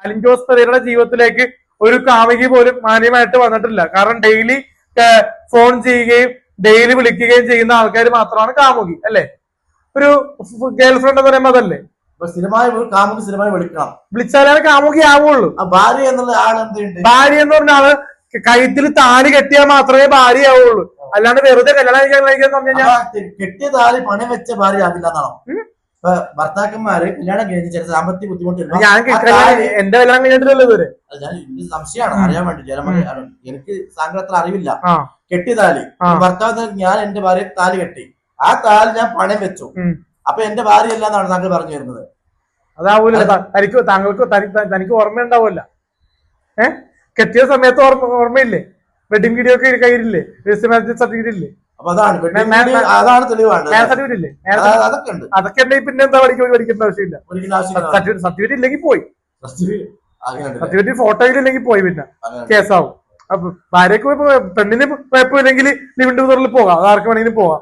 അലിൻ ജോസ് പെരേരയുടെ ജീവിതത്തിലേക്ക് ഒരു കാമുകി പോലും മാന്യമായിട്ട് വന്നിട്ടില്ല. കാരണം ഡെയിലി ഫോൺ ചെയ്യുകയും ഡെയിലി വിളിക്കുകയും ചെയ്യുന്ന ആൾക്കാർ മാത്രമാണ് കാമുകി അല്ലെ. ഒരു ഗേൾ ഫ്രണ്ട് എന്ന് പറയുമ്പോൾ അതല്ലേ. സ്ഥിരമായി കാമുകി സ്ഥിരമായി വിളിച്ചാലേ കാമുകി ആവുള്ളൂ. ഭാര്യ എന്നുള്ള ആളെന്തുണ്ട്? ഭാര്യ എന്ന് പറഞ്ഞ ആള് കഴുത്തിൽ താലി കെട്ടിയാൽ മാത്രമേ ഭാര്യ ആവുള്ളൂ. അല്ലാണ്ട് വെറുതെ കല്യാണം കഴിക്കാന്ന് പറഞ്ഞു കഴിഞ്ഞാൽ കെട്ടിയ താലി പണി വെച്ച ഭാര്യ ആവില്ല എന്നാണോ? ഇപ്പൊ ഭർത്താക്കന്മാര് കല്യാണം കഴിഞ്ഞ് ചില സാമ്പത്തിക ബുദ്ധിമുട്ടില്ല. എന്റെ കല്യാണം കഴിഞ്ഞിട്ടില്ലല്ലോ ഇതുവരെ. എന്റെ സംശയമാണ്, അറിയാൻ വേണ്ടി. എനിക്ക് താങ്കൾ അത്ര അറിവില്ല. കെട്ടിയ താലി ഭർത്താവ് ഞാൻ എന്റെ ഭാര്യ താലി കെട്ടി, ആ താലി ഞാൻ പണയം വെച്ചു, അപ്പൊ എന്റെ ഭാര്യ അല്ല എന്നാണ് താങ്കൾ പറഞ്ഞു വരുന്നത്. അതാവൂല. തനിക്ക് ഓർമ്മയുണ്ടാവൂല. കെട്ടിയ സമയത്ത് ഓർമ്മയില്ലേ? വെഡിങ് വീഡിയോ ഒക്കെ കയ്യിലില്ലേ? രജിസ്റ്റർ മാരേജ് സർട്ടിഫിക്കറ്റ് ഇല്ലേ? അതാണ് തെളിവാണ്. സർട്ടിഫിക്കറ്റ് ഇല്ലേ? അതൊക്കെ ഉണ്ടെങ്കിൽ പിന്നെ എന്താ പഠിക്കേണ്ട ആവശ്യമില്ല. സർട്ടിഫിക്കറ്റ് ഇല്ലെങ്കിൽ പോയി, സർട്ടിഫിക്കറ്റ് ഫോട്ടോയിലില്ലെങ്കിൽ പോയി, പിന്നെ കേസാവും. അപ്പൊ ഭാര്യക്ക് പെണ്ണിന് കുഴപ്പമില്ലെങ്കിൽ ലിവിന്റെ തുറയിൽ പോകാം, അത് ആർക്ക് വേണമെങ്കിലും പോകാം.